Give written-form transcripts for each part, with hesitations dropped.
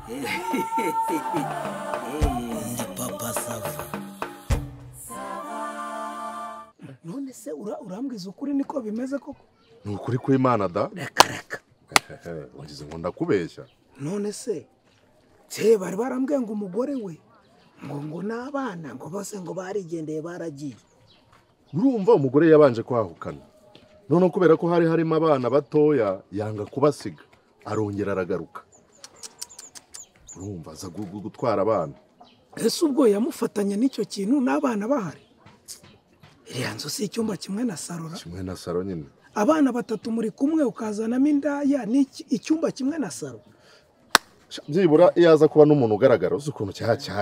Ndi papa Sava. None se urambwiza ukuri niko bimeze koko? Ni ukuri kw'Imana da? Reka. Wagize ngo ndakubeshya. None se bari barambwiye ngo umugore we ngo n'abana ngo bose ngo barigendeye baragiye. Urumva umugore yabanje kwahukana. None kubera ko hari harimo abana batoya yanga kubasiga arongera aragaruka. Urumva aza gutwara abana. Ese ubwo yamufatanya n'icyo kintu n'abana bahari? Iriya nzu si icyumba kimwe na saro. Kimwe na saro nyine. Abana batatu muri kumwe ukazanamo indaya ni icyumba kimwe na saro. Byibura yaza kuba n'umuntu ugaragara uzi ukuntu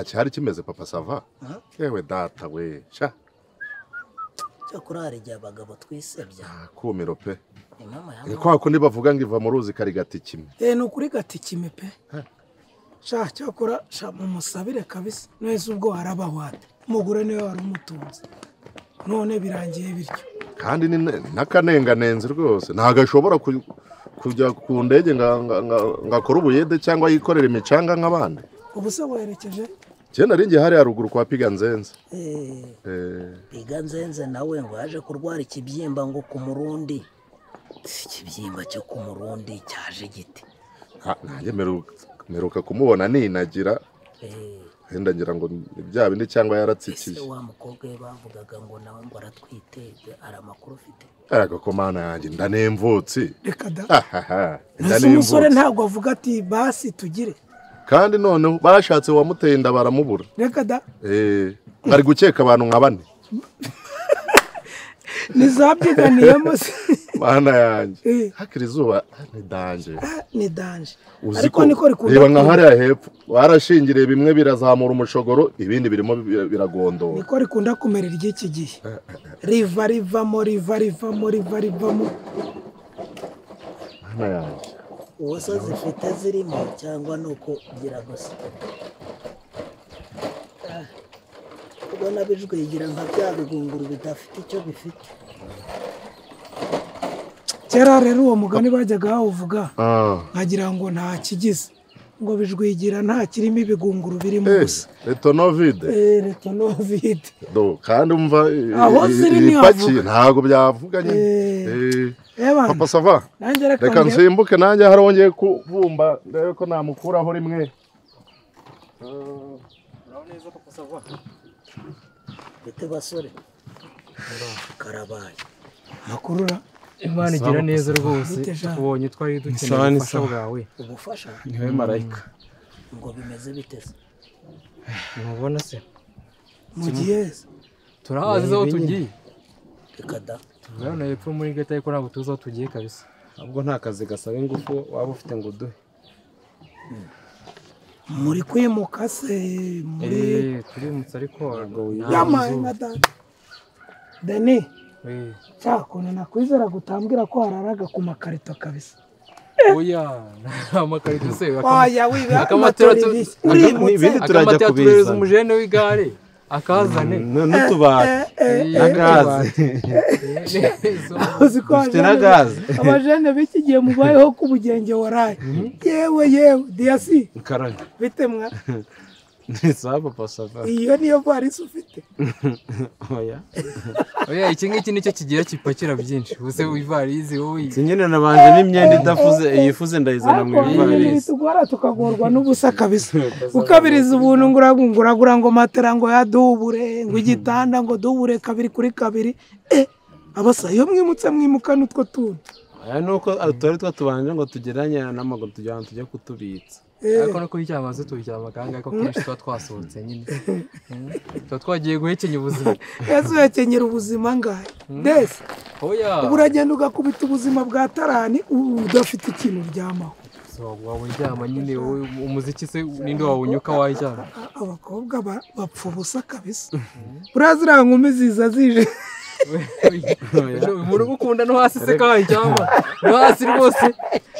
cyari kimeze papa Sava. Yewe data we sha. Cyakora hari igihe abagabo twisebya. Kumiro pe. Ni kwa kundi bavuga ngo iva mu ruzi karigati kimwe. Ni ukuri gati kimwe pe. Cyakora mumusabire kabisa. Neza ubwo harabahwate. Umugore niwe wari umutunze. None birangiye bityo. Kandi ni nakanenganenze rwose ntagashobora kujya ku ndege ngakora ubuyede cyangwa yikorera imicanga nk'abandi. Ubu se werekeje? Cyenda ringe hari haruguru kwa Piga Nzenze. Piga Nzenze nawe ngo yaje kurwara ikibyimba ngo ku Murundi. Ikibyimba cyo ku Murundi cyaje giti. Nanjye meruka kumubona ninagira. Henda ngira ngo bya bindi cyangwa yaratsikiye. Ese wa mukobwa we bavugaga ngo nawe ngo aratwiteze ari amakuru ufite. Araga ko mana yanjye ndanemvutse. Reka da. Ese umusore ntabwo avuga ati basi tugire. Kandi none bashatse wamuteye inda baramubura. Reka da. Bari gukeka abantu nka bane. Nizabyiganiyemo se. Mana yanjye. Hakiri zuba ni danje. Ni danje. Ariko niko rikunda. Reba nka hariya hepfo. Warashingiriye bimwe birazamura umushogoro ibindi birimo biragondora. Niko rikunda kumera iry'iki gihe. Rivamo. Mana yanjye. Uwasa zifite zirimo cyangwa nuko gira gusa. Ubona bijwigira nka bya bigunguru bidafite icyo bifite. Kera rero uwo mugani bajyaga bawuvuga nkagira ngo nta kigize ngo bijwigira nta kirimo ibigunguru birimo gusa. Retonovide. Retonovide. Kandi umva ipaki ntago byavuganye. Papa Sava. Reka nsimbuke nanjye harongeye kubumba ndebe ko namukuraho rimwe. Neza Papa Sava. Bite basore. Karabaye. Makurura. Imana igira neza rwose ubonye twari dukeneye ubufasha bwawe. Ubufasha? Niwe marayika. Ngo bimeze biteze. Mubona se? Mugiye. Turahazi aho tugiye. Reka da. Turabona yepfo muri geta ariko ntabwo tuzi aho tugiye kabisa. Ahubwo nta kazi gasaba ingufu waba ufite ngo duhe. Muri kwimuka se muri turimutse ariko yamaye nka da. Dani. Cyakone nakwizera gutambwira ko hararaga ku makarito kabisa. Oya, amakarito se. Oya wiba. Ibindi turajya kubiza. Umujene w'igare akazane n'utubati n'agazi. Ufite n'agazi. Abajene biki giye mubayeho ku bugenge waraye. Yewe diasi. Karanga. Bite mwa. Nisa Papa Sava. Iyo niyo varisi ufite. Oya iki ngiki nicyo kigira kipakira byinshi. Use wivarizi wowe. Sinyene nabanje n'imyenda idafuze yifuze ndayizana mu ivarizi. Tugora tukagorwa n'ubusa kabisa. Ukabiriza ubuntu nguragura ngo matera ngo yadubure ngo igitanda ngo dubure kabiri kuri kabiri. Abasa iyo mwimutse mwimukana utwo tuntu. Aya nuko atari twatubanje ngo tugeranye n'amaguru tujye kutubitsa. Ariko no kuryamaze turyama kanga ko kenshi twasohotse nyine. Twagiye guhekenya ubuzima. Yesu yakenyera ubuzima ngahe. Dese. Oya. Uragenda ugakubita ubuzima bwa tarani udafite ikintu uryamaho. So waburyama nyine wowe umuziki se ninde wawunyuka wajyana. Abakobwa bapfa ubusa kabisa. Urazira nkumi ziza zije. Umuntu gukunda no hasi se kandi cyangwa no hasi rwose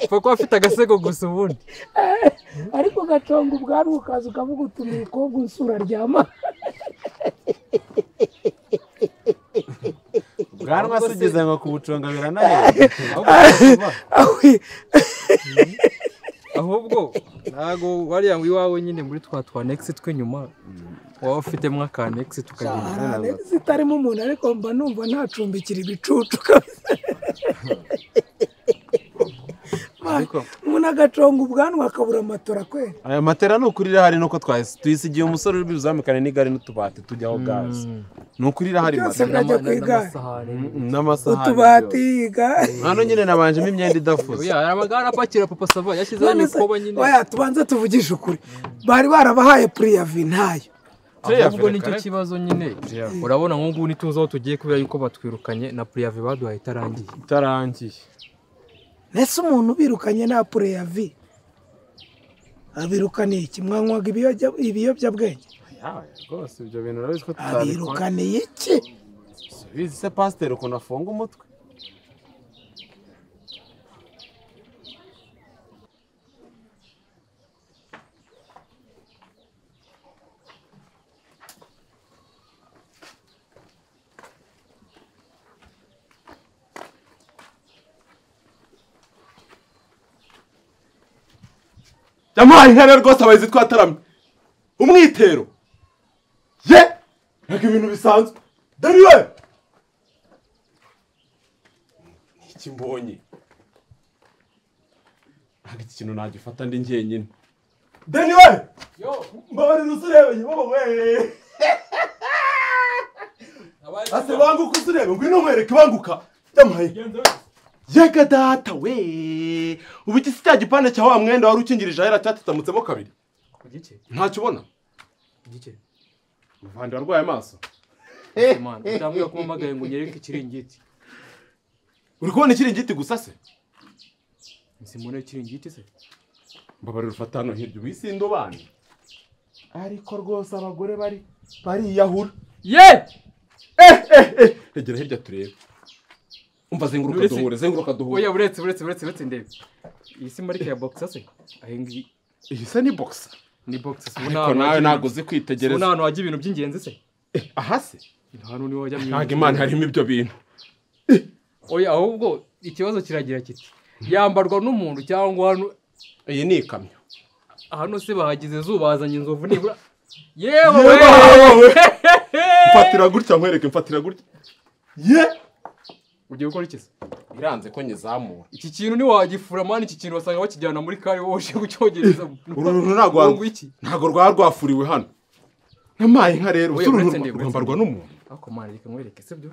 kuko afite agasego gusa ubundi. Ariko gaconga ubwari ukaza ukavuga utumye umukobwa unsura aryama. Bwanwa sigeze ngo kubuconga biranahe. Ahubwo ntago bariya ngo iwawe nyine muri twa next tw'inyuma waba ufitemo aka next tukagenda next itarimo umuntu ariko mba numva ntacumbikira ibicucu kabisa umuntu agaconga ubwanwa akabura matora kwera aya matera ni ukurira hari nuko tuyisigiye umusore uri buzamukane n'igare n'utubati tujyaho gaze ni ukurira hari matera n'amasahani utubati igare hano nyine nabanjemo imyenda idafuze oya amagara apakira papa sava yashyizeho imikoba nyine oya tubanze tuvugishe ukuri bari barabahaye priyavi ntayo ahubwo nicyo kibazo nyine urabona nk'ubu nituzi aho tugiye kubera yuko batwirukanye na priyavi baduhaye itarangiye nese umuntu ubirukanye nta priyavi abirukaniye iki mwanywaga ibiyobyabwenge rwose ibyo bintu urabizi ko tutabikora abirukaniye iki bizi se pasiteri ukuntu afunga umutwe yamuhaye intebe rwose abayizi twataramye umwitero ye ntabwo ibintu bisanzwe dore we iki mbonye ntabwo iki kintu nagifata ndi njyenyine dore we mbabarira uzurebe wowe ase banguka uzurebe ngwino nkwereke banguka yamuhaye yega data we ubu iki si cya gipande cya wa mwenda wari ukingirije ahera cyatutamutsemo kabiri ntacyo ubona muvandi warwaye amaso utambwira ko umamagaye ngo unyereke ikiringiti uri kubona ikiringiti gusa se simubona ikiringiti se mbabarira ufata hano hirya ubisinde ubana ariko rwose abagore bariyahura ye regera hirya turebe umva zenguruka duhure oya buretse ndebe iyi si marike ya boxer se ahengi iyi se ni boxer ni boxer ariko nawe ntabwo uzi kwitegereza ubona hano hajya ibintu by'ingenzi se aha se hano niho wajya ntabwo imana harimo ibyo bintu oya ahubwo ikibazo kiragira kiti yambarwa n'umuntu cyangwa hano iyi ni ikamyo hano se bahagize zubazanye inzovu nibura yewe mfatira gutya nkwereke mfatira gutya ye ugiye gukora iki se iranze ko nyizamura iki kintu ni wagifura mani iki kintu basanga bakijyana muri kare wowe uje gucyogereza uruntu ntago rwafuriwe hano namaye nka rero rwambarwa n'umuntu ako mani reka nkwereke se byo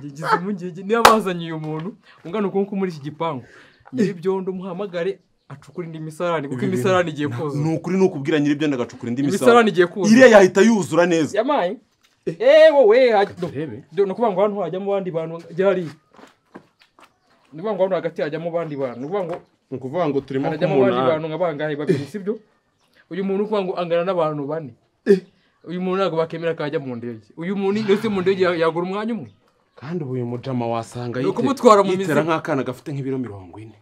ngize impungenge niba bazanye uyu muntu ungana ukuntu muri iki gipangu nyiribyondo muhamagare acukura indi misarani kuko imisarani igiye kuzura ni ukuri nukubwira nyiribyondo agacukura indi misarani igiye kuzura iriya yahita yuzura neza yamaye wowe no kuvuga ngo hano hajyamo abandi bantu gihari ni kuvuga ngo hano hagati hajyamo abandi bantu ni ukuvuga ngo turimo hajyamo abandi bantu nk'abangahe babiri sibyo uyu muntu kuvuga ngo angana n'abantu bane uyu muntu ntabwo bakemera ko ajya mu ndege uyu muntu ndetse mu ndege yagura umwanya umwe kandi uyu mujama wasanga yitera nk'akana gafite nk'ibiro 40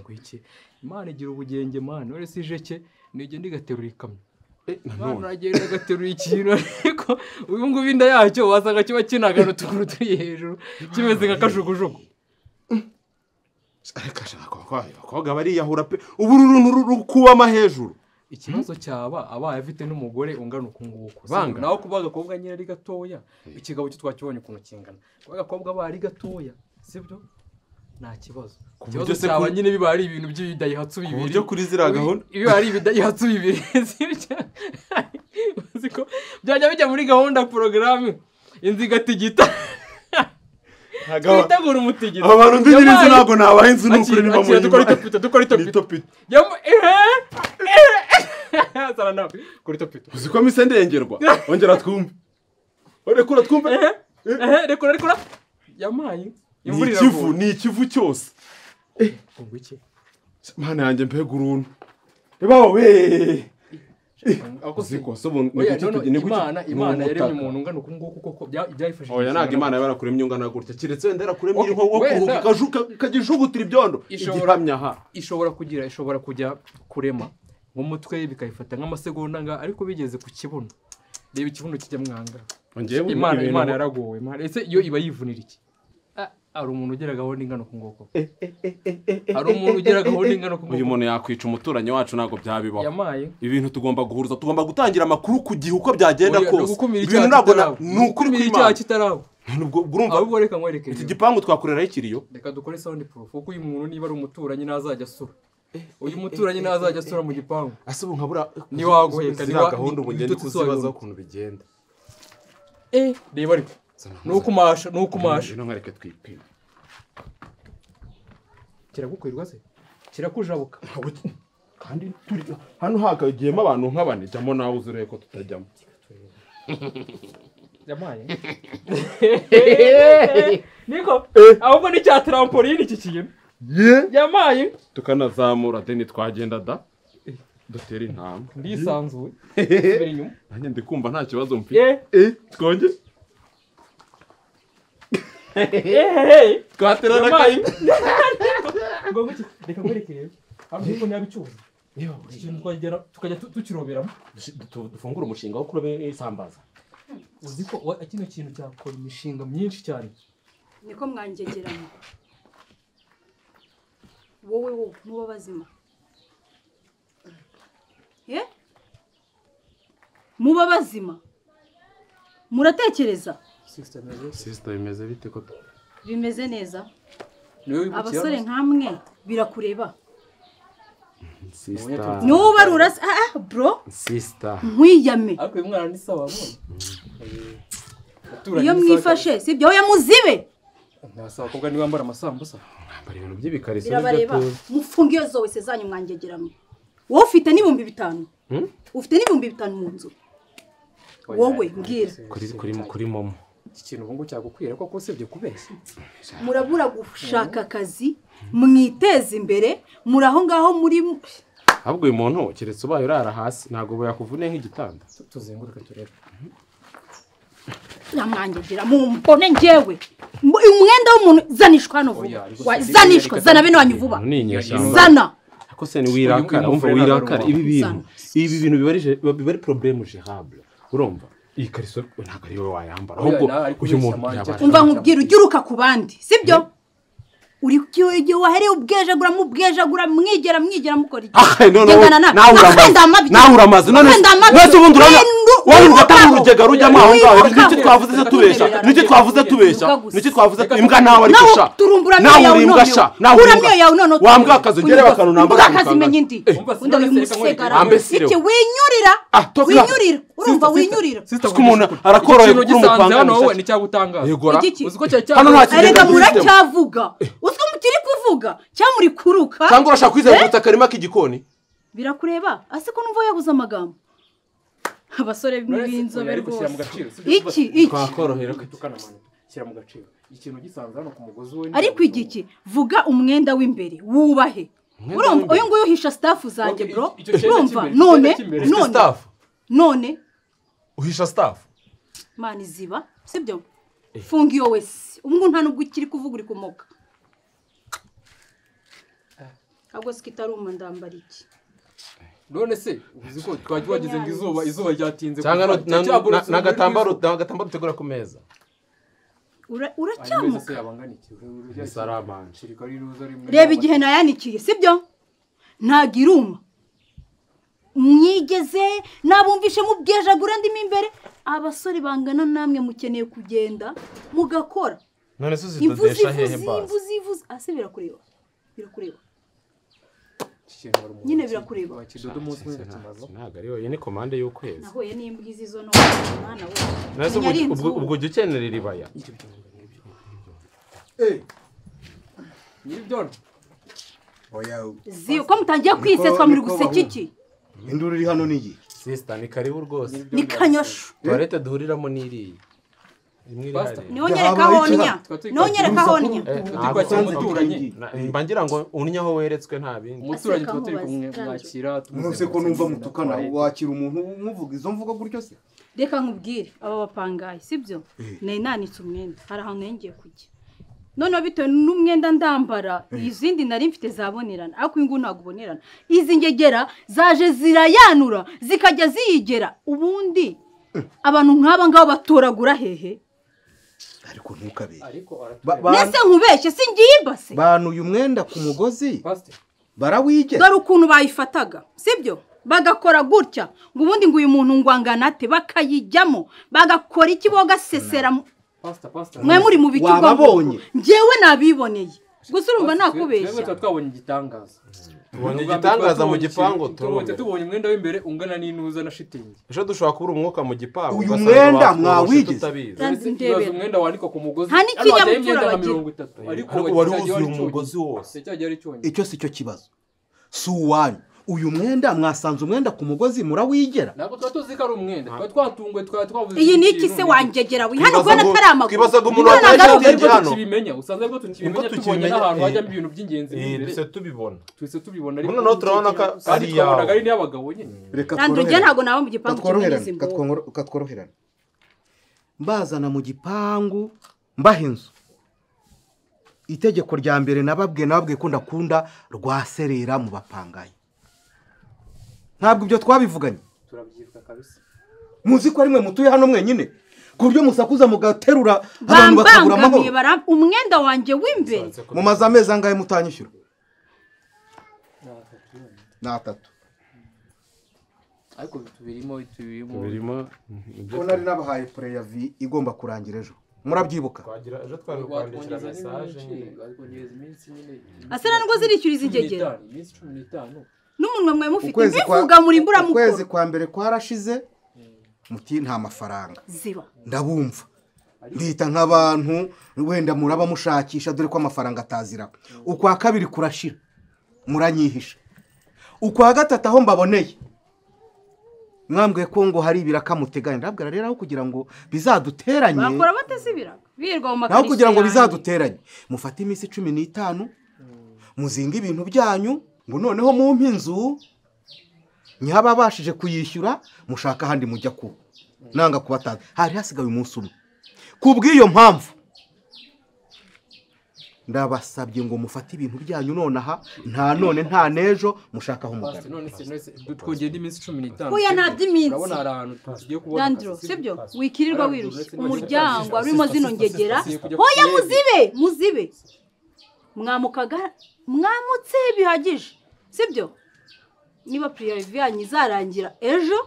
iki imana igira ubugenge mani wese si jeke nigenda igaterura ikamyo mwana agenda agaterura ikintu ariko uyu nguyu inda yacyo wasanga kiba kinagana utuntu turi hejuru kimeze nka kajugujugu abakobwa bariyahura pe ubu rukubama hejuru ikibazo cyaba abaye afite n'umugore ungana uku nguku naho kuba agakobwa nyine ari gatoya ikigabo cyo twakibonye ukuntu kingana kuba agakobwa aba ari gatoya sibyo nta kibazo ikibazo cyaba nyine biba ari ibintu by'ibidayihatsu bibiri uburyo kuri ziriya gahunda iyo ari ibidayihatsu bibiri sibyo byajya bijya muri gahunda porogaramu inzigatigita twitegura umutigita abantu ndigirize ntabwo nabaha inzu n'ukuri niba muri dukora itopito zara nawe kuri topito uzi ko mise ndengerwa ongera twumve rekura twumve rekura yamaye ni ikivu cyose ngo iki mana yanjye mbega uruntu reba wowe imana yaremye umuntu ungana uku nguku koko byayifashije oya ntabwo imana yarakuremye ungana gutya kiretse wenda yarakuremye nko kuruhuka ikagishugutira ibyondo igihamya aha ishobora kujya kurema nk'umutwe bikayifata nk'amasegonda ariko bigeze ku kibuno reba ikibuno kijya mwanga imana yaragowe ese iyo iba yivunira iki hari umuntu ugera gahunda ingano ku ngoko hari umuntu ugera gahunda ingano ku ngoko uyu muntu yakwica umuturanyi wacu ntabwo byabibaho yamaye ibintu tugomba guhuruza tugomba gutangira amakuru ku gihe uko byagenda kose ibintu ntabwo ni ukuri kw'Imana kitarabo urumva ahubwo reka nkwereke iki gipangu twakoreraho ikiriyo reka dukore sound proof kuko uyu muntu niba ari umuturanyi nazajya asura uyu muturanyi nazajya asura mu gipangu ase ubu nkabura ni waguheka ni gahunda ubugende kuzibaza ukuntu bigenda reba ariko nukumasha no nkareke twipima kiragukwirwa se kirakujabuka kandi turi hano hakagiyemo abantu nk'abane jyamo nawe uzureye ko tutajyamo yamaye niko ahubwo ni cya trampoline iki kintu yamaye tukanazamura deni twagenda da dutera intambwe ndisanzuye subira inyuma nanjye ndikumva nta kibazo mfite twonge twaterana yamaye ngo reka nkwerekere ahubwo ko nabicuza ikintu twagera tukajya tukiroberamo dufungura umushinga wo kuroba isambaza uzi ko kino kintu cyakora imishinga myinshi cyane niko mwangegeranye wowe muba bazima muba bazima muratekereza sister bimeze bite ko bimeze neza abasore nkamwe birakureba sister nubarura bro sister nkwiyame ariko uyu mwana ni sawa abonye iyo mwifashe sibyo oya muzibe nasaba kobwa ni wambara amasambusa bari ibintu by'ibikariso birabareba mufunge iyo zose zanyu mwangegeramo wowe ufite n'ibihumbi 5 ufite n'ibihumbi 5 mu nzu wowe mbwira kuri momo iki kintu ngo cyagukwira koko usibye kubeshya murabura gushaka akazi mwiteze imbere muraho ngaho muri ahubwo uyu muntu keretse ubaye urara hasi ntabwo yakuvune nk'igitanda tuzenguruke turebe namwangegira mumbone njyewe umwenda w'umuntu zanishwa no vuba zanishwa zana bene wanyu vuba zana ako se ni wirakara umva wirakara ibi bintu biba ari problème gérable urumva iyi kariso ntabwo ari wowe wayambara ahubwo uyu muntu yabara umva nkubwira ugiruka ku bandi sibyo uri cyo wahere ubwejagura mwigera mukora iki nawe uramaze none mwese ubundi wowe ugatanga urugega rujyamo aho ngaho n'icyo twavuze tubeshya n'icyo twavuze imbwa nawe ari gusha nawe uri imbwa sha nawe wambwa akazi ugere bakanu namba akazimenye indi undi uyu musigara iki winyurira urumva winyurira siko umuntu arakoroye kuri umupanga hano ni cyagutangaza uziko hano nta kintu muracyavuga uziko mukiri kuvuga cyangwa muri kuruka cyangwa urashaka kwizengurutsa akarima k'igikoni birakureba ase ko numva yabuze amagambo abasore b'inzobe rwose iki twakorohera tukanamana shyira mu gaciro ikintu gisanzwe hano ku mugozi we ariko igiki vuga umwenda w'imbere wubahe urumva uyu nguyu uhisha staff zanjye bro urumva none uhisha staff mani ziba sibyo funga iyo wese ubwo nta nubwo ukiri kuvuga uri kumoka ahubwo sikitaruma ndambara iki none se uzi ko twajya wagize ngo izuba ryatinze cyangwa n'agatambaro utegura ku meza uracyamuka sarabanje reba igihe nayanikiye sibyo ntago iruma mwigeze nabumvishe mubwejagura ndimo imbere abasore bangana namwe mukeneye kugenda mugakora none se uzidodesha hehe basi imvuzi ase birakureba nyine birakureba wakidodo umunsi umwe kimazo ntago ari yo ni commande y'ukwezi nahoye n'imbwizi zo no mwana we ubwo ujye ukenera iribaya nibyo zi uko mutangiye kwiseswa muri guseka iki induru iri hano niyi sister ni karibu rwose ni kanyosho toilette duhuriramo n'iriye niho nyereka honya mba ngira ngo unyaho weretswe nta bindi umuturanyi tuba turi kumwakira mwese ko numva mutukana wakira umuntu umuvuga izo mvuga gutyo se reka nkubwire aba bapangaye sibyo nari nanitse umwenda hari ahantu yengeye kujya noneho bitewe n'umwenda ndambara izindi nari mfite zabonerana ariko uyu nguyu ntabwo ubonerana izi ngegera zaje zirayanura zikajya ziyigera ubundi abantu nk'aba ngabo batoragura hehe ariko ntukabere nese nkubeshye singimba se banuye umwenda ku mugozi barawigera dore ukuntu bayifataga sibyo bagakora gutya ngo ubundi ngo uyu muntu ngwangana ate bakayijyamo bagakora iki bogasesera mwe muri mu biki wababonye njyewe nabiboneye gusa urumva nakubeshya twebwe twabonye igitangaza tubonye igitangaza mu gipangu tubonye umwenda w'imbere ungana n'inuza na shitingi ejo dushobora kubura umwuka mu gipangu uyu mwenda mwawigize ibaza umwenda wanika ku mugozi nta n'ikinyabupfura bagira ariko wari wuzuye umugozi wose icyo si cyo kibazo si uwanyu uyu mwenda mwasanze umwenda ku mugozi murawigera ntabwo tuba tuzi ko ari umwenda twari twatunguwe twari twavuze iyi ni iki se wangegera we hano kubona atari amaguru twibazaga umuntu watashye hano tukibimenya usanze ariko tukibimenya tubonye n'ahantu hajyamo ibintu by'ingenzi imbere twese tubibona ariko noneho turabona ko ari yawe ari n'iy'abagabo nyine kandi ujya ntabwo nawe mu gipangu kimeze imboga ukatworoherana mbazana mu gipangu mbaha inzu itegeko rya mbere nababwiye ko ndakunda rwaserera mu bapangayi ntabwo ibyo twabivuganye turabyibuka kabisa muzi ko ari mwe mutuye hano mwenyine ku buryo musakuza mugaterura abantu bakabura amahoro umwenda wanjye w'imbere mu mazi amezi angahe mutanyishyura ni 3 ariko tubirimo ko nari nabahaye pureya vi igomba kurangira ejo murabyibuka ejo twari kwandikira mesaje asana ngo zirishyuriza ingegera iminsi 15 n'umunwa mwe mufite bivuga muri mbura mukuru ukwezi kwa mbere kwarashize muti nta mafaranga ziba ndabumva ndita nk'abantu wenda muraba mushakisha dore ko amafaranga atazira ukwa kabiri kurashira muranyihisha ukwa gatatu aho mbaboneye mwambwiye ko ngo hari ibiraka muteganya ndabwira rero aho kugira ngo bizaduteranye bakora batese ibiraka birwa mu naho kugira ngo bizaduteranye mufate iminsi 15 muzinga ibintu byanyu ngo noneho mu mpinzu ntihababashije kuyishyura mushaka ahandi mujya kuba nanga kubataza hari hasigaye umunsi umwe kubw'iyo mpamvu ndabasabye ngo mufate ibintu byanyu nonaha nta none nta nejo mushaka aho mugana none twongeye iminsi 15 oya nta by'iminsi urabona hari ahantu tugiye kubona Landro sibyo wikirirwa wirushye umuryango arimo zino ngegera hoya muzibe mwamutse bihagije sibyo niba prive yanyu izarangira ejo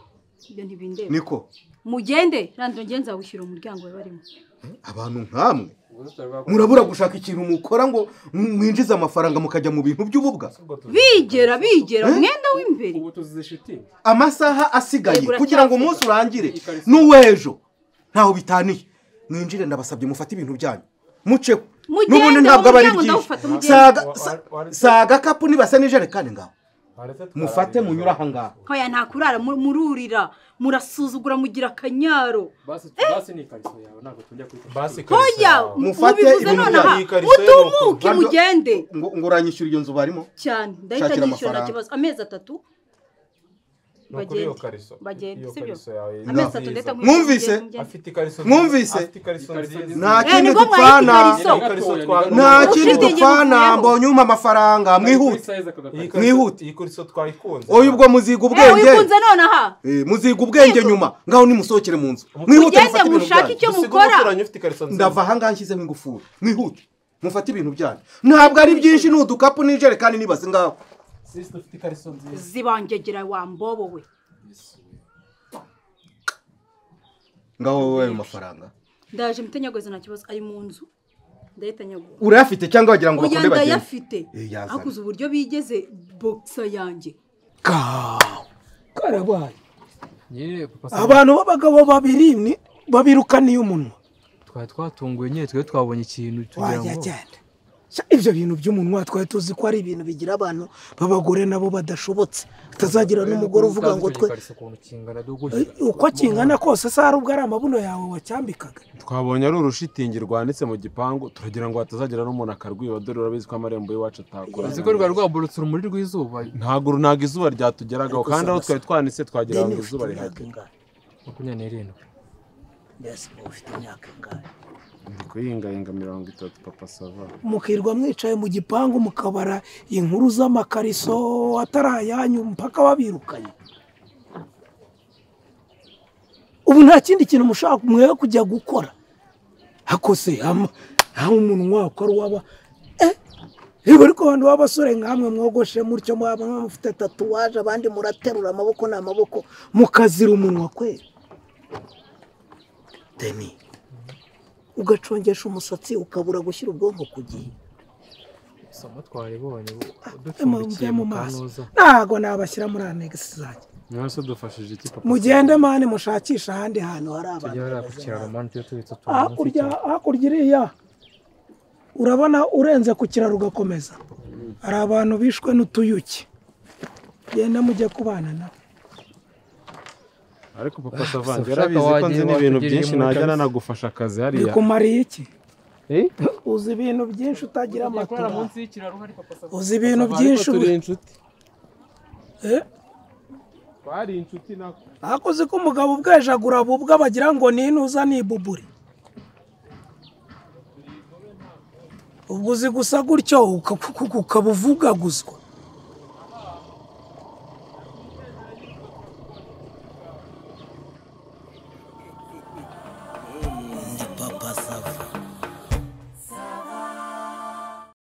ibyo ntibindeba niko mugende Landro ngenza wishyura umuryango we barimo abantu nkamwe murabura gushaka ikintu mukora ngo mwinjize amafaranga mukajya mu bintu by'ububwa bigera umwenda w'imbere amasaha asigaye kugira ngo umunsi urangire n'uwejo ntaho bitaniye mwinjire ndabasabye mufate ibintu byanyu muceho n'ubundi ntabwo aba ari byinshi saga kapu nibasa n'ijerekani ngaho mufate munyura aha ngaha hoya nta kurara mururira murasuzugura mugira akanyaro basi ni ikariso yawe ntabwo tujya kwita hoya mufate ibintu utumuke mugende ngo uranyishyura iyo nzu barimo cyane ndahita nishyura nta kibazo amezi 3 bagende sibyo amezi 3 ndeta mwumvise nta kindi dupfana mbonye umpa amafaranga mwihute iyi kuriso twayikunze oya ubwo muziga ubwenge wikunze nonaha muziga ubwenge nyuma ngaho nimusohokere mu nzu mwihute mufate ibintu mushaka icyo mukora ndava aha ngaha nshyizeho ingufuri mwihute mufate ibintu byanyu ntabwo ari byinshi n'udukapu n'ijerekani nibaze ngaho zibangegera wa mbobo we ngaho wowe ayo mafaranga ndaje mutenyagoze nta kibazo ari mu nzu ndahita nyagoze urayafite cyangwa wagira ngo bakunde bagende ndayafite akuze uburyo bigeze boxa yanjye karabaye abantu b'abagabo babiri babirukaniye umunwa twari twatunguye nyine twari twabonye ikintu tugira ngo ibyo bintu by'umunwa twari tuzi ko ari ibintu bigira abantu b'abagore nabo badashobotse utazagira n'umugore uvuga ngo twe uko kingana kose se hari ubwo ari amabuno yawe wacyambikaga twabonye ari urushitingi rwanditse mu gipangu turagira ngo hatazagira n'umuntu akarwiba dore urabizi ko amarembo y'iwacu atakora uzi ko rwari rwaburutse urumuri rw'izuba ntabwo izuba ryatugeragaho kandi aho twari twanitse twagira ngo izuba rihage 27 mbese ufite imyaka ingahe ndi kuyingahinga 30 papa sava mukirwa mwicaye mu gipangu mukabara inkuru z'amakariso atarayanyu mpaka babirukanye ubu nta kindi kintu mushaka mwe kujya gukora hakose aho umunwa ko ari waba Ibo ariko abantu b'abasore nkamwe mwogoshe mutyo mwaba mufite tatuwaje abandi muraterura amaboko n'amaboko mukazira umunwa kwe Deni ugacongesha umusatsi ukabura gushyira ubwonko ku gihe somo twaribonye udupfundikiye mu maso ntago nabashyira muri annex zanjye mwese dufashije iki papa mugende mane mushakisha ahandi hantu hari abantu tujya kukiraro mane tubitse hakurya iriya urabona urenze ku kiraro ugakomeza hari abantu bishwe n'utuyuki genda mujye kubana nabo ariko papa Savanje yarabizi ko nzi n'ibintu byinshi najyana nagufasha akazi hariya bikumariye iki uzi ibintu byinshi utagira amakuru uzi ibintu byinshi turi inshuti twari inshuti nako akoze ko umugabo ubwejagura bubwa bagira ngo ninuza nibubure ubwo uzi gusa gutyo ukabuvugaguzwa Papa Savanje